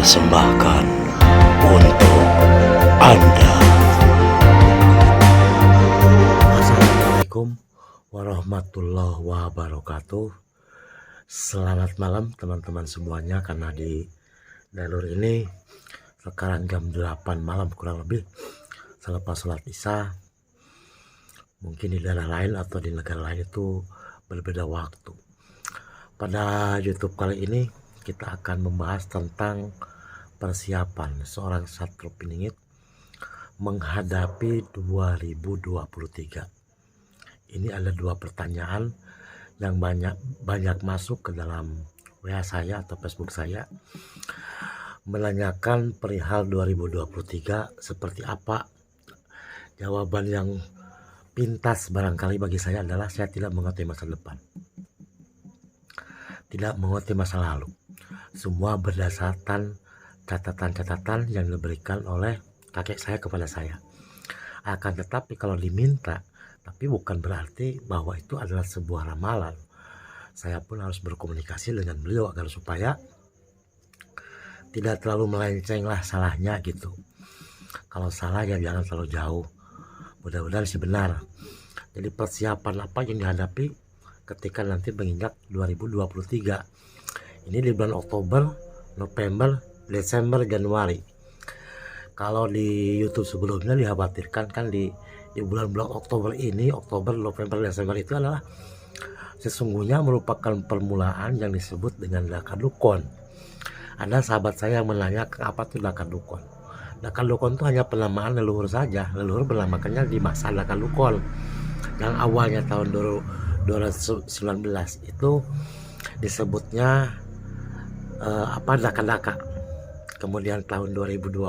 persembahkan untuk Anda. Assalamualaikum warahmatullahi wabarakatuh. Selamat malam teman-teman semuanya, karena di jalur ini sekarang jam 8 malam kurang lebih, selepas sholat isya. Mungkin di daerah lain atau di negara lain itu berbeda waktu. Pada YouTube kali ini kita akan membahas tentang persiapan seorang Satrio Piningit menghadapi 2023. Ini ada dua pertanyaan yang banyak masuk ke dalam WA saya atau Facebook saya, menanyakan perihal 2023 seperti apa. Jawaban yang pintas barangkali bagi saya adalah saya tidak mengerti masa depan, tidak mengerti masa lalu. Semua berdasarkan catatan-catatan yang diberikan oleh kakek saya kepada saya. Akan tetapi kalau diminta, tapi bukan berarti bahwa itu adalah sebuah ramalan. Saya pun harus berkomunikasi dengan beliau agar supaya tidak terlalu melenceng lah salahnya gitu. Kalau salah ya jangan terlalu jauh. Mudah-mudahan sih benar. Jadi persiapan apa yang dihadapi ketika nanti menginjak 2023. Ini di bulan Oktober, November, Desember, Januari. Kalau di YouTube sebelumnya dikhawatirkan kan di bulan-bulan Oktober ini, Oktober, November, Desember itu adalah sesungguhnya merupakan permulaan yang disebut dengan Dakadukon. Ada sahabat saya yang menanya apa itu Dakadukon. Dakadukon itu hanya penamaan leluhur saja. Leluhur bernamakannya di masa Dakadukon yang awalnya tahun 2019 itu disebutnya Daka-Daka. Kemudian tahun 2020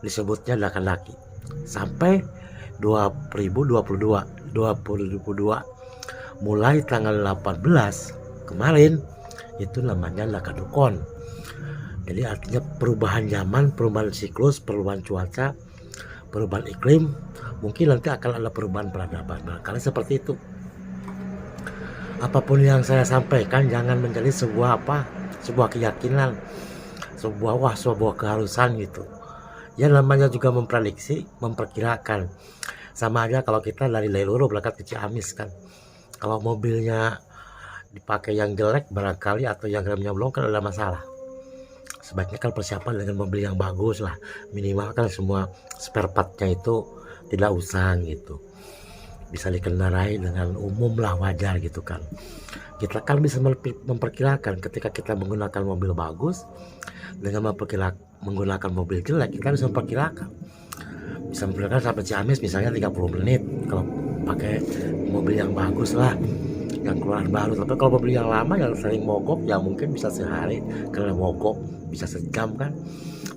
disebutnya Daka-Daki. Sampai 2022 mulai tanggal 18 kemarin itu namanya Dakadukon. Jadi artinya perubahan zaman, perubahan siklus, perubahan cuaca, perubahan iklim. Mungkin nanti akan ada perubahan peradaban. Karena seperti itu. Apapun yang saya sampaikan jangan menjadi sebuah keyakinan, sebuah keharusan gitu. Ya namanya juga memprediksi, memperkirakan. Sama aja kalau kita dari leluhur berangkat ke Ciamis kan. Kalau mobilnya dipakai yang jelek barangkali atau yang remnya belum kan ada masalah. Sebaiknya kan persiapan dengan mobil yang bagus lah. Minimal kan semua spare partnya itu tidak usang gitu. Bisa dikendarai dengan umum lah, wajar gitu kan. Kita kan bisa memperkirakan ketika kita menggunakan mobil bagus dengan menggunakan mobil jelek, kita bisa memperkirakan sampai Ciamis misalnya 30 menit kalau pakai mobil yang bagus lah, yang keluaran baru. Tapi kalau mobil yang lama yang sering mogok ya mungkin bisa sehari, karena mogok bisa sejam kan,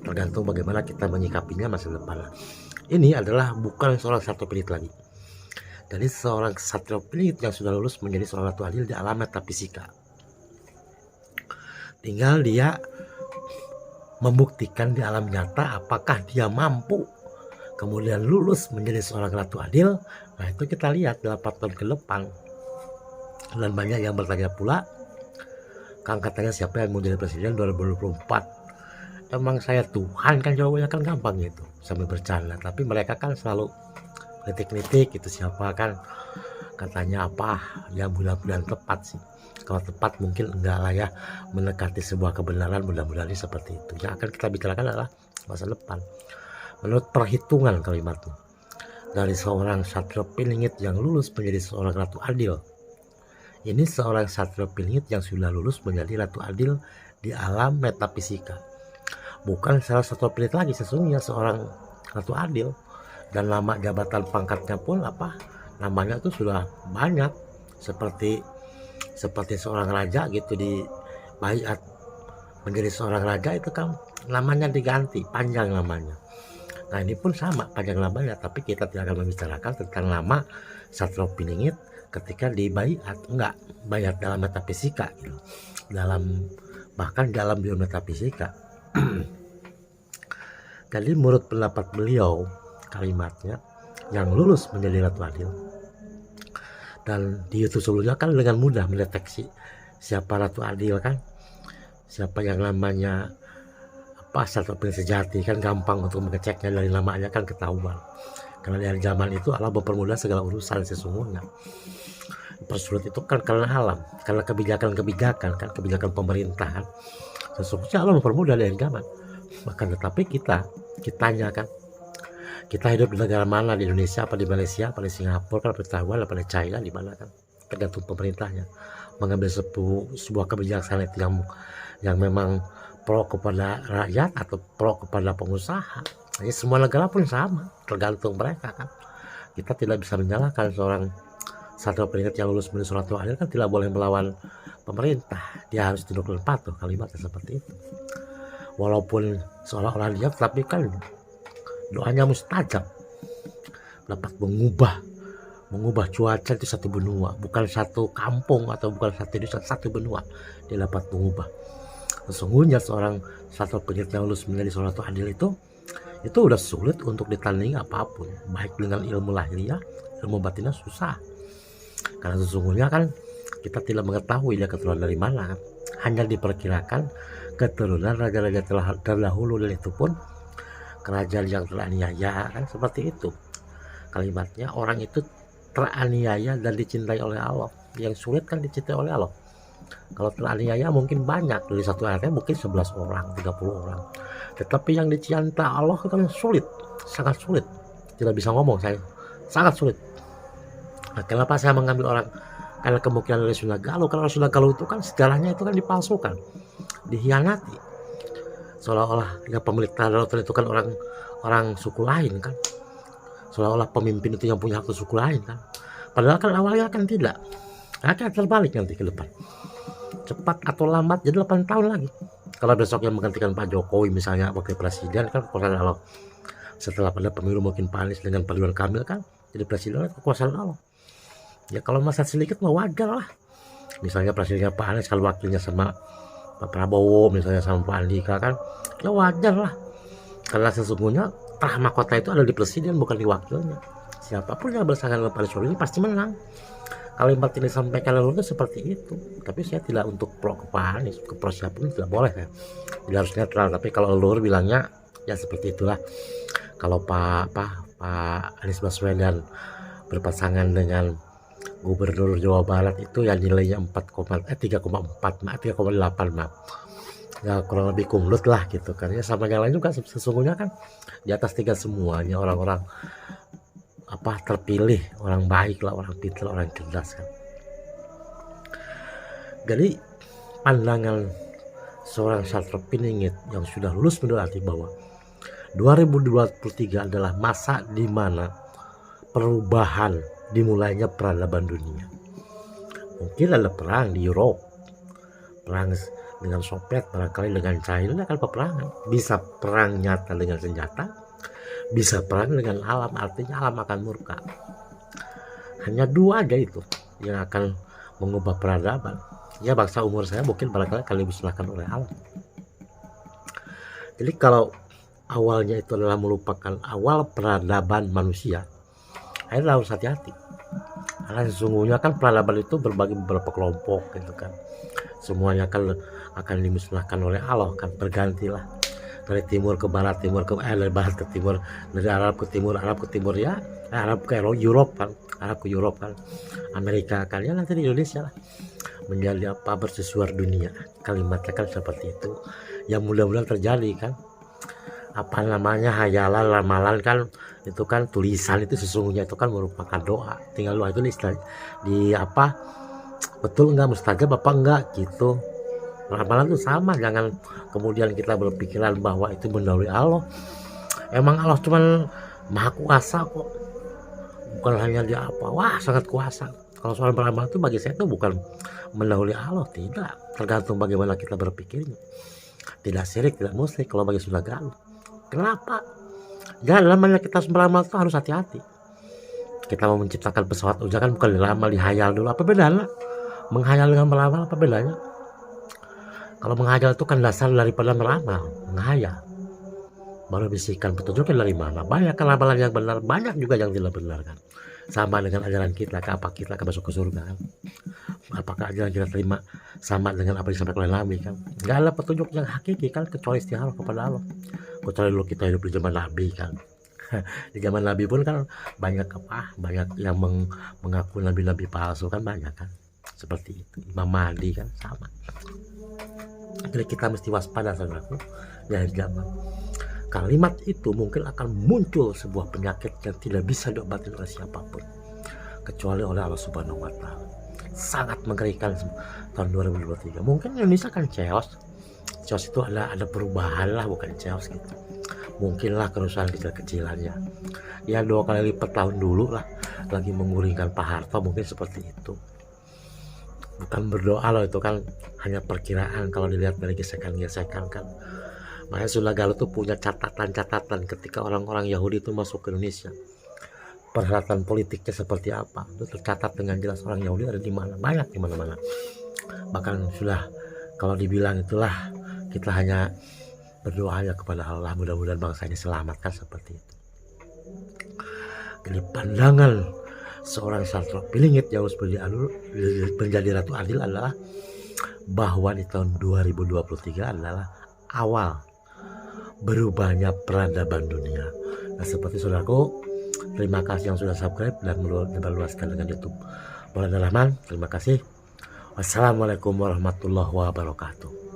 tergantung bagaimana kita menyikapinya masa depan. Ini adalah bukan seorang Satrio Piningit lagi. Jadi seorang Satrio Piningit yang sudah lulus menjadi seorang Ratu Adil di alam metafisika. Tinggal dia membuktikan di alam nyata apakah dia mampu kemudian lulus menjadi seorang Ratu Adil. Nah itu kita lihat 8 tahun ke depan. Dan banyak yang bertanya pula, Kang katanya siapa yang mau jadi presiden 2024? Emang saya Tuhan kan, jawabannya kan gampang gitu, sambil bercanda. Tapi mereka kan selalu nitik-nitik itu siapa kan, katanya apa yang mudah-mudahan tepat sih. Kalau tepat mungkin enggak lah ya, mendekati sebuah kebenaran, mudah-mudahan seperti itu. Yang akan kita bicarakan adalah masa depan menurut perhitungan kalimatnya dari seorang Satrio Piningit yang lulus menjadi seorang Ratu Adil. Ini seorang Satrio Piningit yang sudah lulus menjadi Ratu Adil di alam metafisika. Bukan salah Satrio Piningit lagi, sesungguhnya seorang Ratu Adil. Dan nama jabatan pangkatnya pun namanya itu sudah banyak, seperti seorang raja gitu, di baiat menjadi seorang raja itu kan namanya diganti, panjang namanya. Nah ini pun sama panjang namanya, tapi kita tidak akan membicarakan tentang nama Satrio Piningit ketika di baiat, enggak, baiat dalam metafisika gitu. Bahkan dalam biometafisika. Jadi menurut pendapat beliau, kalimatnya yang lulus menjadi Ratu Adil, dan di YouTube sebelumnya kan dengan mudah mendeteksi siapa Ratu Adil kan, siapa yang namanya Satopin sejati kan gampang untuk mengeceknya, dari namanya kan ketahuan. Karena dari zaman itu Allah mempermudah segala urusan sesungguhnya. Persulit itu kan karena alam, karena kebijakan-kebijakan kan, kebijakan pemerintahan. Sesungguhnya Allah mempermudah dari zaman. Bahkan tetapi kitanya kan, kita hidup di negara mana, di Indonesia apa di Malaysia apa di Singapura kan, apa di Taiwan apa di China, di mana kan, tergantung pemerintahnya mengambil sebuah kebijaksanaan itu yang memang pro kepada rakyat atau pro kepada pengusaha. Jadi semua negara pun sama, tergantung mereka kan. Kita tidak bisa menyalahkan seorang satu peringkat yang lulus menulis sholatul adil kan, tidak boleh melawan pemerintah, dia harus tunduk dan patuh, kalimatnya seperti itu. Walaupun seolah-olah dia, tapi kan doanya mustajab, dapat mengubah cuaca itu satu benua, bukan satu kampung atau bukan satu desa, satu benua dia dapat mengubah. Sesungguhnya seorang satu peringkat yang lulus menjadi sholatul adil itu udah sulit untuk ditandingi apapun, baik dengan ilmu lahiriah, ilmu batinnya susah. Karena sesungguhnya kan kita tidak mengetahui dia keturunan dari mana, hanya diperkirakan keturunan raja-raja terdahulu, dan itu pun kerajaan yang teraniaya kan, seperti itu kalimatnya. Orang itu teraniaya dan dicintai oleh Allah. Yang sulit kan dicintai oleh Allah. Kalau teraniaya mungkin banyak, dari satu ayatnya mungkin 11 orang 30 orang, tetapi yang dicintai Allah kan sulit, sangat sulit, tidak bisa ngomong saya, sangat sulit. Nah, kenapa saya mengambil orang? Karena kemungkinan dari Sunda Galuh. Karena Sunda Galuh itu kan sejarahnya itu kan dipalsukan, dihianati, seolah-olah yang pemilik tanah lautan itu kan orang suku lain kan, seolah-olah pemimpin itu yang punya hak suku lain kan, padahal kan awalnya kan tidak. Akan terbalik nanti ke depan, cepat atau lambat, jadi 8 tahun lagi. Kalau besok yang menggantikan Pak Jokowi misalnya wakil presiden kan, kekuasaan Allah. Setelah pada pemilu mungkin Pak Anies dengan Pak Ridwan Kamil kan jadi presiden, kekuasaan Allah. Ya kalau masa sedikit mah wajar lah. Misalnya presidennya Pak Anies, kalau wakilnya sama Pak Prabowo misalnya sama Pak Andika kan, ya wajar lah. Karena sesungguhnya terah mahkota itu ada di presiden, bukan di wakilnya. Siapapun yang bersaing dengan Pak Jokowi ini pasti menang. Kalimat ini disampaikan lalu itu seperti itu. Tapi saya tidak untuk pro ke Pak Anies, ke pro siapapun tidak boleh ya. Tidak harus netral. Tapi kalau leluhur bilangnya ya seperti itulah. Kalau Pak Anies Baswedan berpasangan dengan Gubernur Jawa Barat itu ya nilainya 3,8 maaf. Ya kurang lebih kumlut lah gitu kan. Ya sama yang lain juga sesungguhnya kan di atas 3 semuanya orang-orang terpilih, orang baik lah, orang pintar, orang cerdas kan. Jadi pandangan seorang Sastro Piningit yang sudah lulus menurut bahwa 2023 adalah masa di mana perubahan dimulainya peradaban dunia. Mungkin ada perang di Eropa, perang dengan Soviet, barangkali dengan China akan peperangan. Bisa perang nyata dengan senjata, bisa perang dengan alam, artinya alam akan murka. Hanya 2 aja itu yang akan mengubah peradaban. Ya bangsa umur saya mungkin barangkali dimusnahkan oleh alam. Jadi kalau awalnya itu adalah merupakan awal peradaban manusia, akhirnya harus hati-hati. Karena sesungguhnya kan peradaban itu berbagi beberapa kelompok gitu kan. Semuanya akan dimusnahkan oleh Allah kan, bergantilah dari timur ke barat, dari barat ke timur, dari Arab ke timur ya, Arab ke Eropa kan, Arab ke Eropa kan, Amerika kan, ya nanti di Indonesia lah menjadi bersesuar dunia. Kalimatnya kan seperti itu, yang mudah-mudahan terjadi kan. Hayalan, ramalan kan, itu kan tulisan, itu sesungguhnya itu kan merupakan doa. Tinggal doa itu betul enggak, mustajab apa enggak gitu. Ramalan itu sama, jangan kemudian kita berpikiran bahwa itu mendahului Allah. Emang Allah cuman maha kuasa kok, bukan hanya dia wah sangat kuasa. Kalau soal beramal itu bagi saya itu bukan mendahului Allah, tidak, tergantung bagaimana kita berpikirnya. Tidak syirik, tidak musyrik kalau bagi Sunda Galuh. Kenapa? Ya namanya kita beramal itu harus hati-hati. Kita mau menciptakan pesawat udara kan bukan diramal, dihayal dulu. Apa bedanya menghayal dengan meramal? Apa bedanya? Kalau menghayal itu kan dasar daripada meramal, menghayal. Baru bisikan petunjuknya dari mana? Banyak kan ramalan yang benar, banyak juga yang tidak benar kan. Sama dengan ajaran kita, apa kita akan masuk ke surga kan? Apakah ajaran kita terima sama dengan apa yang disampaikan oleh Nabi kan. Nggak ada petunjuk yang hakiki kan kecuali istikharah kepada Allah. Kecuali dulu kita hidup di zaman Nabi kan. Di zaman Nabi pun kan banyak yang mengaku nabi-nabi palsu kan, banyak kan. Seperti itu. Imam Mahdi kan sama. Jadi kita mesti waspada saudaraku. Ya zaman kalimat itu mungkin akan muncul sebuah penyakit yang tidak bisa diobatin oleh siapapun kecuali oleh Allah Subhanahu wa Ta'ala. Sangat mengerikan tahun 2023. Mungkin Indonesia kan chaos itu ada perubahan lah, bukan chaos gitu. Mungkinlah kerusuhan kecil-kecilannya ya 2 kali lipat tahun dulu lah, lagi menggulingkan Pak Harto, mungkin seperti itu. Bukan berdoa loh, itu kan hanya perkiraan kalau dilihat dari gesekan-gesekan kan. Makanya Sunda Galuh tuh punya catatan-catatan ketika orang-orang Yahudi itu masuk ke Indonesia, perhelatan politiknya seperti apa, itu tercatat dengan jelas. Orang Yahudi ada di mana, banyak di mana-mana. Bahkan sudah kalau dibilang itulah, kita hanya berdoa aja kepada Allah, mudah-mudahan bangsa ini selamatkan, seperti itu. Jadi pandangan seorang Satrio Piningit yang harus menjadi Ratu Adil adalah bahwa di tahun 2023 adalah awal berubahnya peradaban dunia. Nah, seperti saudaraku, terima kasih yang sudah subscribe dan meluaskan dengan YouTube Maulana Rahman. Terima kasih. Wassalamualaikum warahmatullahi wabarakatuh.